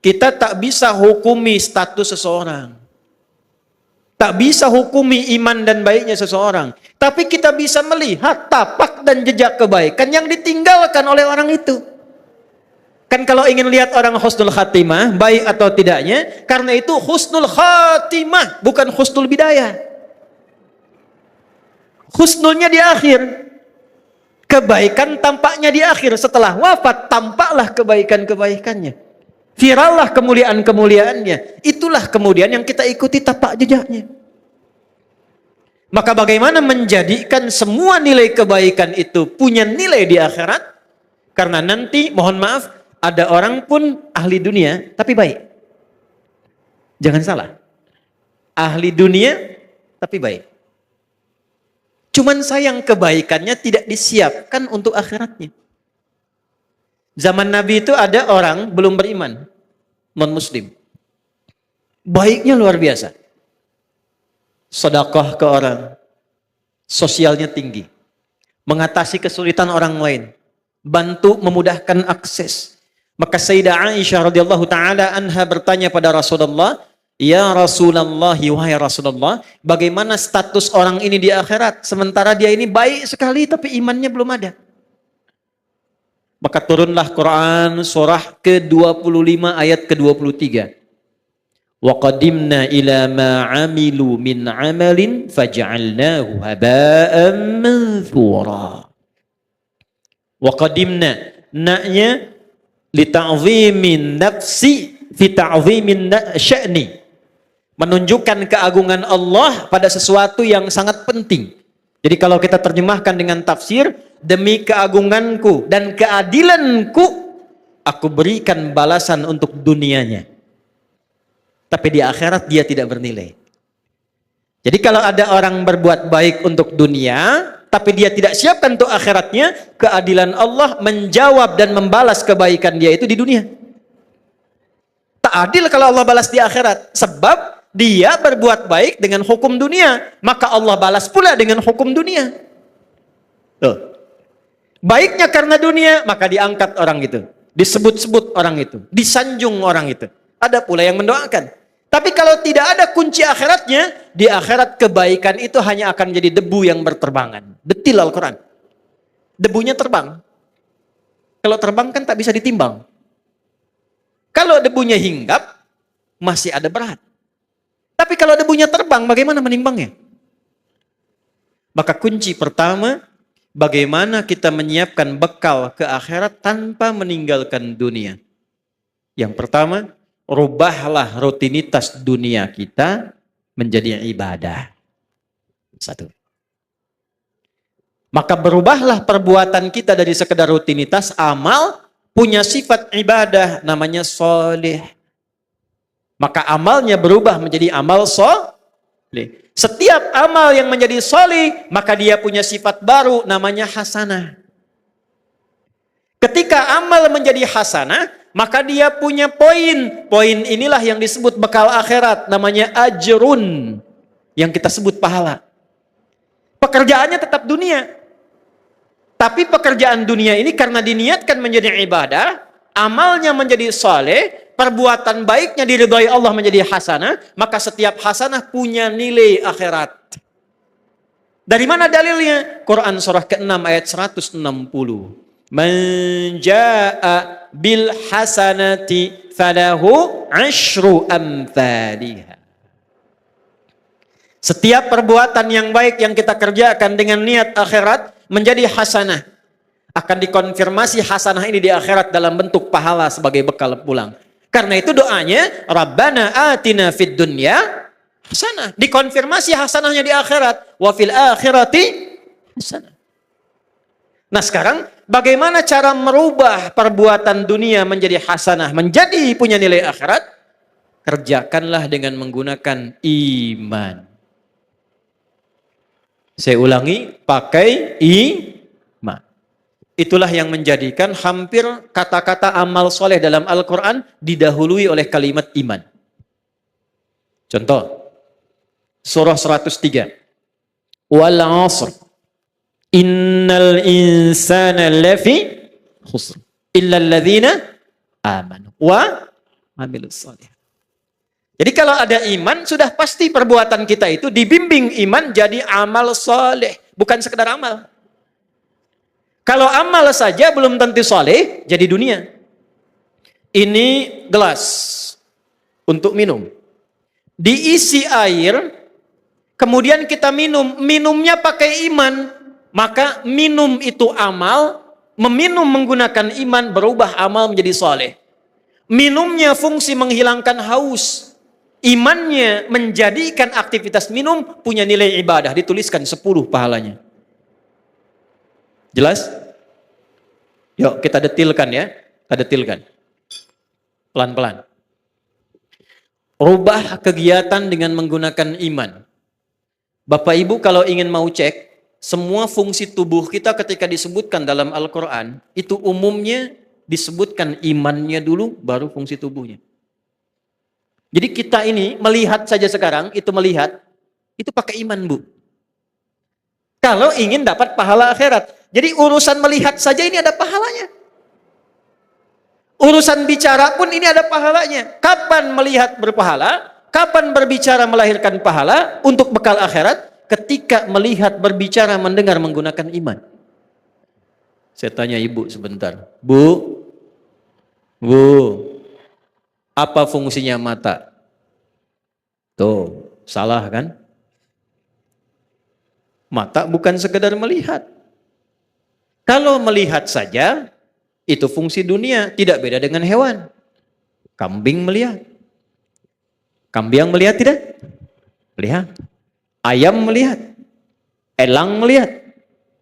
Kita tak bisa hukumi status seseorang. Tak bisa hukumi iman dan baiknya seseorang. Tapi kita bisa melihat tapak dan jejak kebaikan yang ditinggalkan oleh orang itu. Kan kalau ingin lihat orang husnul khatimah, baik atau tidaknya, karena itu husnul khatimah, bukan husnul bidayah. Husnulnya di akhir. Kebaikan tampaknya di akhir. Setelah wafat, tampaklah kebaikan-kebaikannya. Virallah kemuliaan-kemuliaannya. Itulah kemudian yang kita ikuti tapak jejaknya. Maka bagaimana menjadikan semua nilai kebaikan itu punya nilai di akhirat? Karena nanti, mohon maaf, ada orang pun ahli dunia, tapi baik. Jangan salah. Ahli dunia, tapi baik. Cuman sayang kebaikannya tidak disiapkan untuk akhiratnya. Zaman Nabi itu ada orang belum beriman, non-muslim. Baiknya luar biasa. Sedekah ke orang. Sosialnya tinggi. Mengatasi kesulitan orang lain. Bantu memudahkan akses. Maka Sayyidah Aisyah radhiyallahu taala anha bertanya pada Rasulullah, "Ya Rasulullah, wahai Rasulullah, bagaimana status orang ini di akhirat? Sementara dia ini baik sekali tapi imannya belum ada." Maka turunlah Quran surah ke-25 ayat ke-23. Wa qadimna ila ma 'amilu min 'amalin faj'alnahu haba'an manthura. Wa qadimna na'nya li ta'zimin nafsi fi ta'zimin sya'ni. Menunjukkan keagungan Allah pada sesuatu yang sangat penting. Jadi kalau kita terjemahkan dengan tafsir, demi keagunganku dan keadilanku, aku berikan balasan untuk dunianya. Tapi di akhirat dia tidak bernilai. Jadi kalau ada orang berbuat baik untuk dunia, tapi dia tidak siapkan untuk akhiratnya, keadilan Allah menjawab dan membalas kebaikan dia itu di dunia. Tak adil kalau Allah balas di akhirat. Sebab dia berbuat baik dengan hukum dunia, maka Allah balas pula dengan hukum dunia. Tuh. Baiknya karena dunia, maka diangkat orang itu. Disebut-sebut orang itu. Disanjung orang itu. Ada pula yang mendoakan. Tapi kalau tidak ada kunci akhiratnya, di akhirat kebaikan itu hanya akan menjadi debu yang berterbangan. Detil Al-Quran. Debunya terbang. Kalau terbang kan tak bisa ditimbang. Kalau debunya hinggap, masih ada berat. Tapi kalau debunya terbang, bagaimana menimbangnya? Maka kunci pertama, bagaimana kita menyiapkan bekal ke akhirat tanpa meninggalkan dunia. Yang pertama, rubahlah rutinitas dunia kita menjadi ibadah. Satu. Maka berubahlah perbuatan kita dari sekedar rutinitas amal, punya sifat ibadah, namanya soleh. Maka amalnya berubah menjadi amal soleh. Setiap amal yang menjadi soleh, maka dia punya sifat baru, namanya hasanah. Ketika amal menjadi hasanah, maka dia punya poin. Poin inilah yang disebut bekal akhirat, namanya ajrun, yang kita sebut pahala. Pekerjaannya tetap dunia. Tapi pekerjaan dunia ini karena diniatkan menjadi ibadah, amalnya menjadi soleh, perbuatan baiknya diridhai Allah menjadi hasanah, maka setiap hasanah punya nilai akhirat. Dari mana dalilnya? Quran surah ke-6 ayat 160. Man jaa'a bil hasanati falahu 'asyru amthaliha. Setiap perbuatan yang baik yang kita kerjakan dengan niat akhirat menjadi hasanah. Akan dikonfirmasi hasanah ini di akhirat dalam bentuk pahala sebagai bekal pulang. Karena itu doanya, Rabbana atina fid dunya hasanah. Dikonfirmasi hasanahnya di akhirat. Wa fil akhirati hasanah. Nah sekarang, bagaimana cara merubah perbuatan dunia menjadi hasanah, menjadi punya nilai akhirat? Kerjakanlah dengan menggunakan iman. Saya ulangi, pakai iman. Itulah yang menjadikan hampir kata-kata amal soleh dalam Al-Quran didahului oleh kalimat iman. Contoh, surah 103. Wal 'asr. Innal insana lafi khusr. Illa alladhina amanu. Wa amilus soleh. Jadi kalau ada iman, sudah pasti perbuatan kita itu dibimbing iman jadi amal soleh. Bukan sekedar amal. Kalau amal saja belum tentu soleh, jadi dunia. Ini gelas untuk minum. Diisi air, kemudian kita minum. Minumnya pakai iman. Maka minum itu amal, meminum menggunakan iman berubah amal menjadi soleh. Minumnya fungsi menghilangkan haus. Imannya menjadikan aktivitas minum punya nilai ibadah. Dituliskan 10 pahalanya. Jelas? Yuk kita detilkan ya. Kita detilkan. Pelan-pelan. Rubah kegiatan dengan menggunakan iman. Bapak Ibu kalau ingin mau cek, semua fungsi tubuh kita ketika disebutkan dalam Al-Quran, itu umumnya disebutkan imannya dulu, baru fungsi tubuhnya. Jadi kita ini melihat saja sekarang, itu pakai iman, Bu. Kalau ingin dapat pahala akhirat. Jadi urusan melihat saja ini ada pahalanya. Urusan bicara pun ini ada pahalanya. Kapan melihat berpahala? Kapan berbicara melahirkan pahala untuk bekal akhirat? Ketika melihat, berbicara, mendengar menggunakan iman. Saya tanya ibu sebentar. Bu, apa fungsinya mata? Tuh, salah kan? Mata bukan sekedar melihat. Kalau melihat saja, itu fungsi dunia, tidak beda dengan hewan. Kambing melihat. Kambing melihat tidak? Melihat. Ayam melihat. Elang melihat.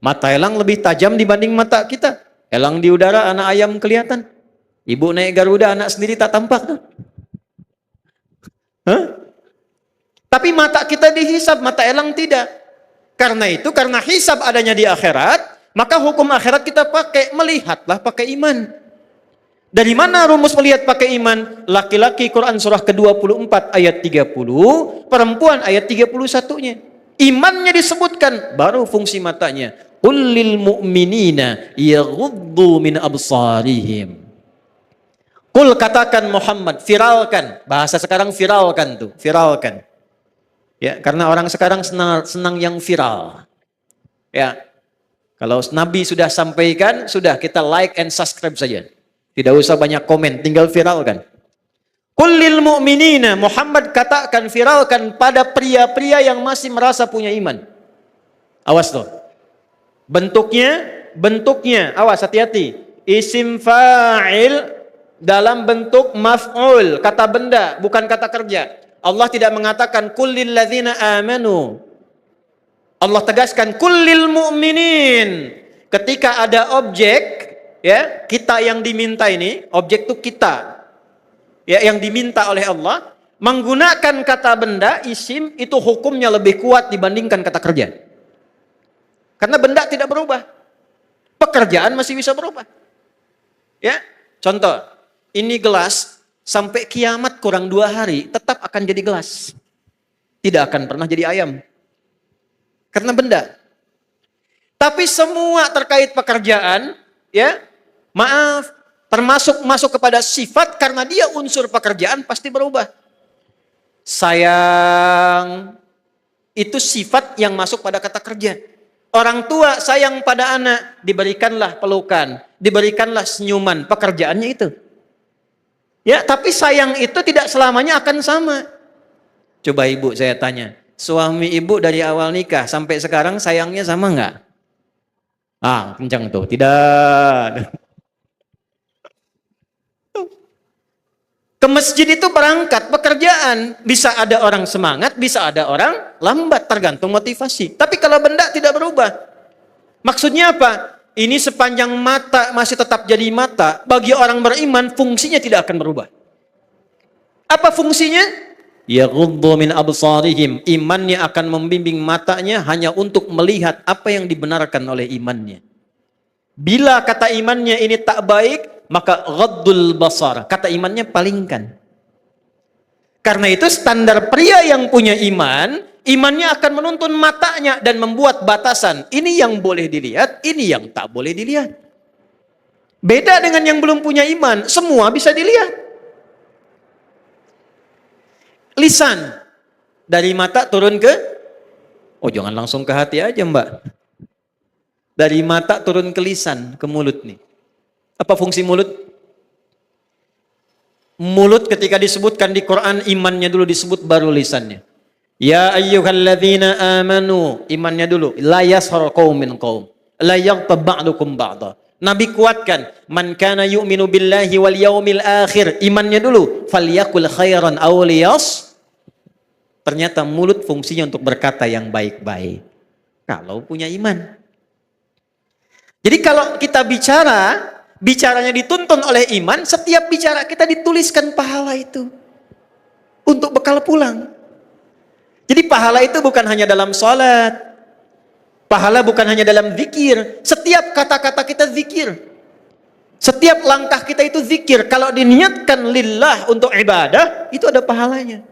Mata elang lebih tajam dibanding mata kita. Elang di udara, anak ayam kelihatan. Ibu naik Garuda, anak sendiri tak tampak. Hah? Tapi mata kita dihisab, mata elang tidak. Karena itu, karena hisab adanya di akhirat, maka hukum akhirat kita pakai, melihatlah pakai iman. Dari mana rumus melihat pakai iman? Laki-laki Quran surah ke-24 ayat 30, perempuan ayat 31-nya. Imannya disebutkan, baru fungsi matanya. Qul lil mu'minina yaghuddu min absarihim. Qul katakan Muhammad, viralkan. Bahasa sekarang viralkan tuh, viralkan. Ya, karena orang sekarang senang yang viral. Ya. Kalau Nabi sudah sampaikan, sudah kita like and subscribe saja. Tidak usah banyak komen, tinggal viralkan. Qul lil mu'minina, Muhammad katakan, viralkan pada pria-pria yang masih merasa punya iman. Awas loh. Bentuknya, awas hati-hati. Isim fa'il dalam bentuk maf'ul, kata benda, bukan kata kerja. Allah tidak mengatakan qul lil ladzina amanu. Allah tegaskan kullil mu'minin. Ketika ada objek, ya, kita yang diminta ini, objek itu kita. Ya, yang diminta oleh Allah, menggunakan kata benda, isim, itu hukumnya lebih kuat dibandingkan kata kerja. Karena benda tidak berubah. Pekerjaan masih bisa berubah. Ya, contoh, ini gelas sampai kiamat kurang 2 hari tetap akan jadi gelas. Tidak akan pernah jadi ayam. Karena benda. Tapi semua terkait pekerjaan, ya, maaf, termasuk masuk kepada sifat, karena dia unsur pekerjaan pasti berubah. Sayang, itu sifat yang masuk pada kata kerja. Orang tua sayang pada anak, diberikanlah pelukan, diberikanlah senyuman, pekerjaannya itu. Ya, tapi sayang itu tidak selamanya akan sama. Coba ibu saya tanya, suami ibu dari awal nikah sampai sekarang sayangnya sama enggak? Ah, kencang tuh. Tidak. Ke masjid itu berangkat, pekerjaan. Bisa ada orang semangat, bisa ada orang lambat, tergantung motivasi. Tapi kalau benda tidak berubah. Maksudnya apa? Ini sepanjang mata masih tetap jadi mata, bagi orang beriman fungsinya tidak akan berubah. Apa fungsinya? Yaghuddu min absarihim. Imannya akan membimbing matanya hanya untuk melihat apa yang dibenarkan oleh imannya. Bila kata imannya ini tak baik, maka ghaddul basar. Kata imannya palingkan. Karena itu standar pria yang punya iman, imannya akan menuntun matanya dan membuat batasan. Ini yang boleh dilihat, ini yang tak boleh dilihat. Beda dengan yang belum punya iman, semua bisa dilihat. lisan. Dari mata turun ke, oh jangan langsung ke hati aja mbak. Dari mata turun ke lisan, ke mulut nih. Apa fungsi mulut? Mulut ketika disebutkan di Quran, imannya dulu disebut, baru lisannya. Ya ayyuhalladzina amanu, imannya dulu. La yashar qaumin qaum, la yaghtab ba'dukum ba'da. Nabi kuatkan, man kana yu'minu billahi wal yaumil akhir, imannya dulu. Falyakul khairan aw liyas. Ternyata mulut fungsinya untuk berkata yang baik-baik. Kalau punya iman. Jadi kalau kita bicara, bicaranya dituntun oleh iman, setiap bicara kita dituliskan pahala itu. Untuk bekal pulang. Jadi pahala itu bukan hanya dalam sholat. Pahala bukan hanya dalam zikir. Setiap kata-kata kita zikir. Setiap langkah kita itu zikir. Kalau diniatkan lillah untuk ibadah, itu ada pahalanya.